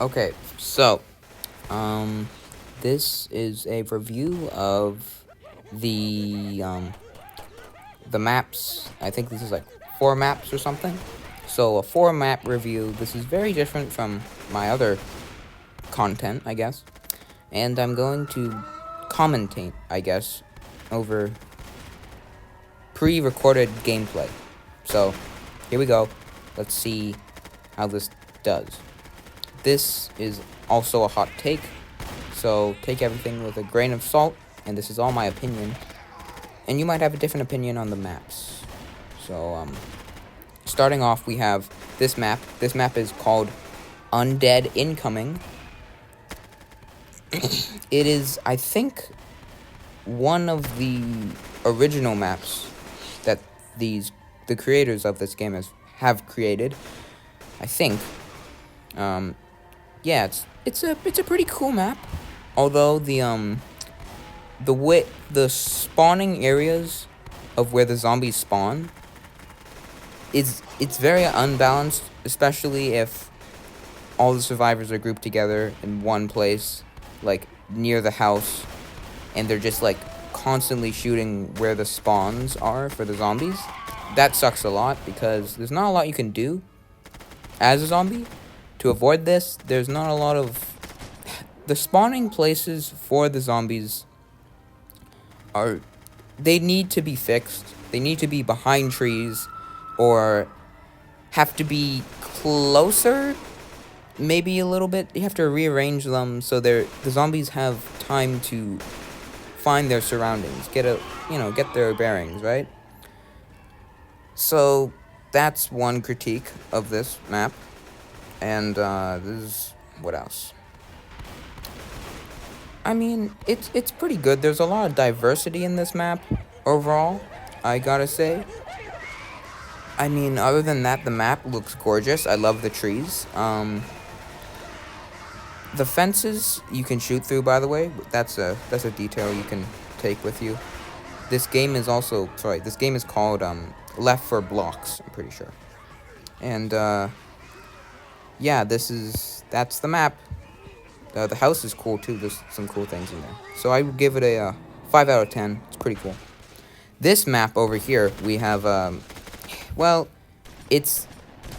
Okay, so, this is a review of the, the maps. I think this is like 4 maps or something. So, a 4 map review. This is very different from my other content, I guess. And I'm going to commentate, I guess, over pre-recorded gameplay. So, here we go. Let's see how this does. This is also a hot take, so take everything with a grain of salt, and this is all my opinion. And you might have a different opinion on the maps. So, starting off, we have this map. This map is called Undead Incoming. It is, I think, one of the original maps that the creators of this game have created. I think. Yeah, it's a pretty cool map. Although the spawning areas of where the zombies spawn it's very unbalanced, especially if all the survivors are grouped together in one place, like near the house, and they're just like constantly shooting where the spawns are for the zombies. That sucks a lot because there's not a lot you can do as a zombie to avoid this. There's not a lot of the spawning places for the zombies they need to be fixed. They need to be behind trees or have to be closer, maybe a little bit. You have to rearrange them so the zombies have time to find their surroundings, get their bearings, right? So that's one critique of this map. And this is what else? I mean, it's pretty good. There's a lot of diversity in this map overall, I gotta say. I mean, other than that, the map looks gorgeous. I love the trees. The fences you can shoot through, by the way. That's a detail you can take with you. This game is called FOR BLOX, I'm pretty sure. And yeah, that's the map. The house is cool too. There's some cool things in there. So I would give it a 5 out of 10. It's pretty cool. This map over here, we have I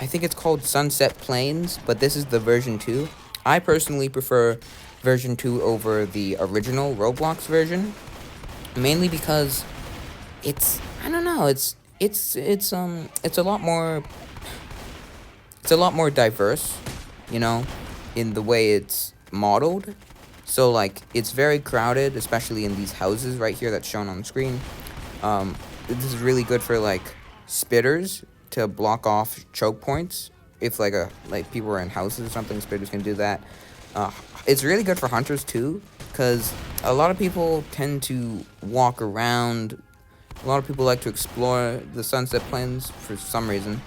think it's called Sunset Plains, but this is the version 2. I personally prefer version 2 over the original Roblox version, mainly because it's a lot more diverse, in the way it's modeled. So like it's very crowded, especially in these houses right here that's shown on the screen. This is really good for like spitters to block off choke points. If like people are in houses or something, spitters can do that. It's really good for hunters too, because a lot of people tend to walk around. A lot of people like to explore the Sunset Plains for some reason.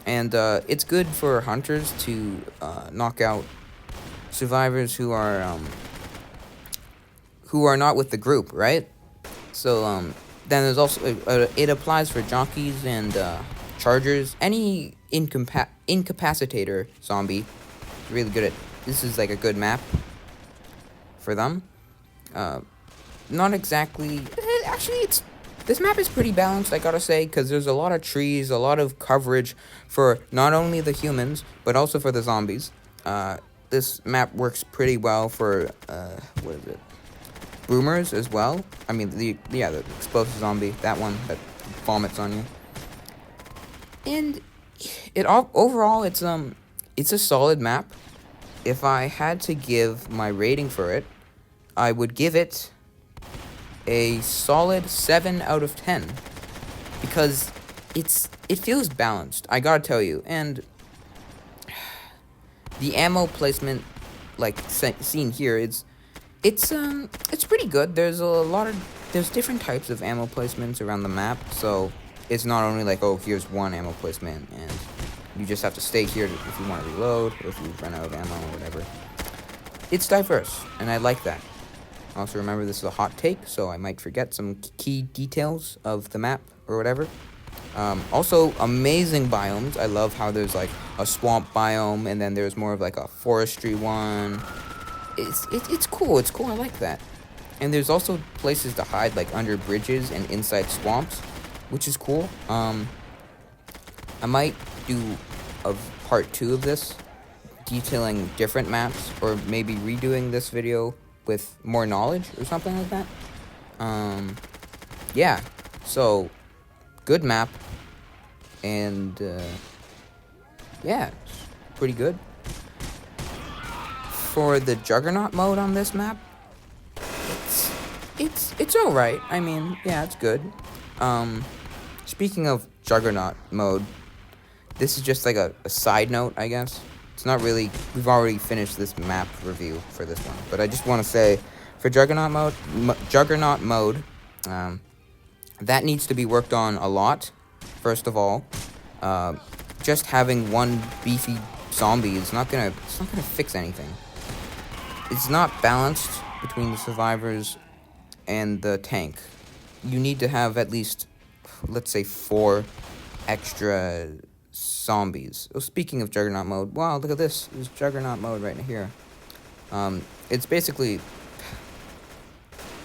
And it's good for hunters to knock out survivors who are not with the group, right? So then there's also it applies for jockeys and chargers. Any incapacitator zombie, really good at. This is like a good map for them. Not exactly. Actually, this map is pretty balanced, I gotta say, because there's a lot of trees, a lot of coverage for not only the humans, but also for the zombies. This map works pretty well for, boomers as well. I mean, the explosive zombie, that one that vomits on you. And overall, it's a solid map. If I had to give my rating for it, I would give it a solid 7 out of 10 because it feels balanced, I gotta tell you. And the ammo placement, like seen here, it's pretty good. There's different types of ammo placements around the map, so it's not only like, oh, here's one ammo placement and you just have to stay here if you want to reload or if you run out of ammo or whatever. It's diverse, and I like that. Also, remember, this is a hot take, so I might forget some key details of the map or whatever. Also, amazing biomes. I love how there's like a swamp biome, and then there's more of like a forestry one. It's cool. It's cool. I like that. And there's also places to hide, like under bridges and inside swamps, which is cool. I might do a part 2 of this, detailing different maps, or maybe redoing this video with more knowledge or something like that. Yeah. So, good map. And, yeah, it's pretty good. For the Juggernaut mode on this map, it's alright. I mean, yeah, it's good. Speaking of Juggernaut mode, this is just like a side note, I guess. It's not really, we've already finished this map review for this one, but I just want to say, for Juggernaut mode, that needs to be worked on a lot. First of all, just having one beefy zombie is not gonna fix anything. It's not balanced between the survivors and the tank. You need to have at least, let's say, 4 extra zombies. Oh, speaking of Juggernaut mode, wow, look at this. There's Juggernaut mode right here. It's basically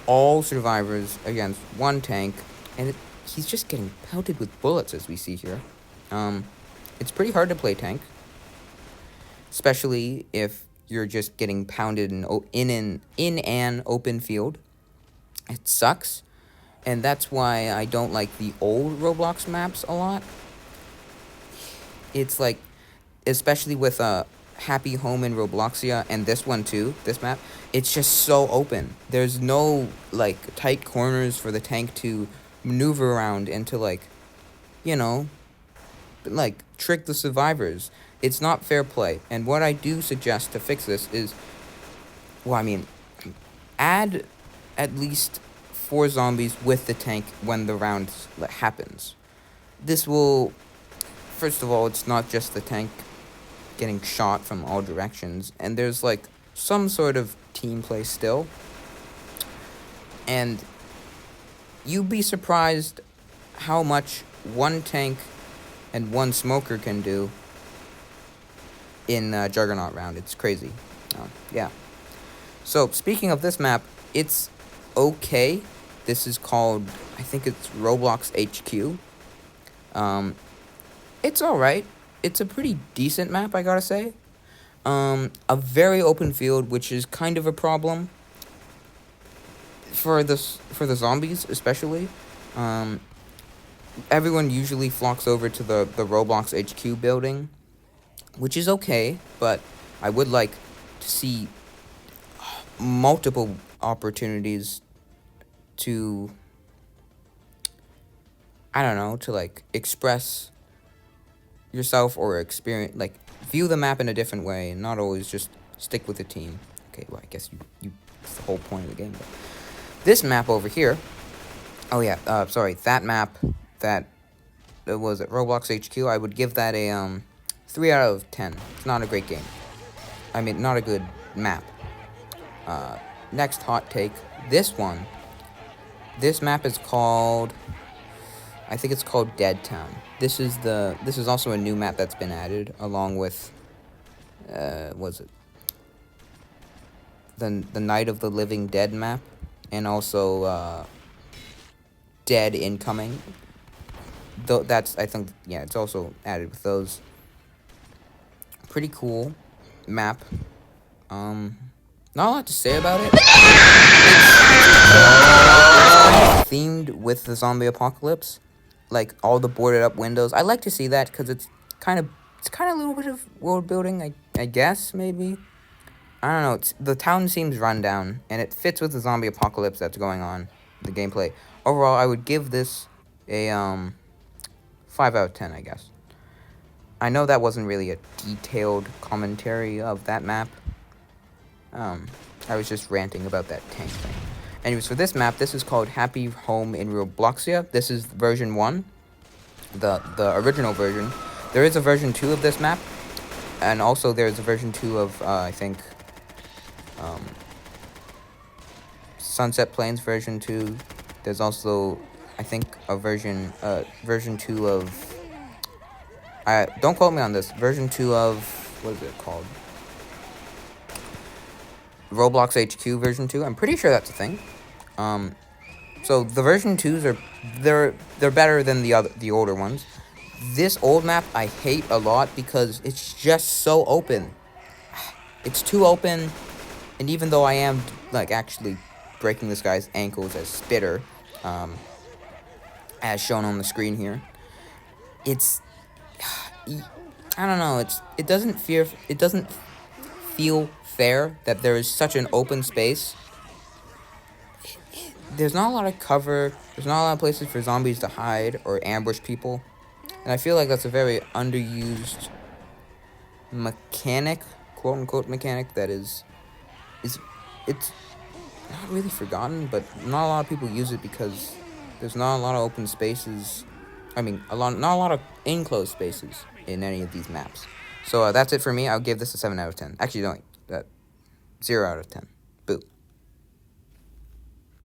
all survivors against one tank, and he's just getting pelted with bullets, as we see here. It's pretty hard to play tank, especially if you're just getting pounded in an open field. It sucks, and that's why I don't like the old Roblox maps a lot. It's like, especially with Happy Home in Robloxia, and this one too, this map, it's just so open. There's no, like, tight corners for the tank to maneuver around and to, like, you know, like, trick the survivors. It's not fair play. And what I do suggest to fix this is, well, I mean, add at least 4 zombies with the tank when the round happens. This will, first of all, it's not just the tank getting shot from all directions, and there's like some sort of team play still. And you'd be surprised how much one tank and one smoker can do in Juggernaut round. It's crazy. Yeah. So, speaking of this map, it's okay. This is called, I think it's Roblox HQ. It's alright. It's a pretty decent map, I gotta say. A very open field, which is kind of a problem for the zombies, especially. Everyone usually flocks over to the Roblox HQ building, which is okay, but I would like to see multiple opportunities to, I don't know, to like express yourself or experience, like, view the map in a different way and not always just stick with the team. Okay, well, I guess you that's the whole point of the game. But this map over here, oh yeah, sorry, that map that was at Roblox HQ, I would give that a 3 out of 10. It's not a great game. I mean, not a good map. Next hot take, this map is called, I think it's called Dead Town. This is also a new map that's been added along with was it the Night of the Living Dead map, and also Dead Incoming. Though that's, I think, yeah, it's also added with those. Pretty cool map. Not a lot to say about it. It's themed with the zombie apocalypse, like all the boarded up windows. I like to see that because it's kind of a little bit of world building, I guess, maybe. I don't know. The town seems run down, and it fits with the zombie apocalypse that's going on, the gameplay. Overall, I would give this a 5 out of 10, I guess. I know that wasn't really a detailed commentary of that map. I was just ranting about that tank thing. Anyways, for this map, this is called Happy Home in Robloxia. This is version 1, the original version. There is a version 2 of this map, and also there's a version 2 of, I think, Sunset Plains version 2. There's also I think a version 2 of, don't quote me on this, version 2 of, what is it called? Roblox HQ version 2. I'm pretty sure that's a thing. So the version 2s are, they're better than the older ones. This old map I hate a lot because it's just so open. It's too open, and even though I am like actually breaking this guy's ankles as Spitter, as shown on the screen here, it's, I don't know, it doesn't feel fair that there is such an open space. There's not a lot of cover. There's not a lot of places for zombies to hide or ambush people. And I feel like that's a very underused mechanic, quote-unquote mechanic, that it's not really forgotten, but not a lot of people use it because there's not a lot of open spaces. I mean, not a lot of enclosed spaces in any of these maps. So that's it for me. I'll give this a 7 out of 10. Actually, no, 0 out of 10. Boo.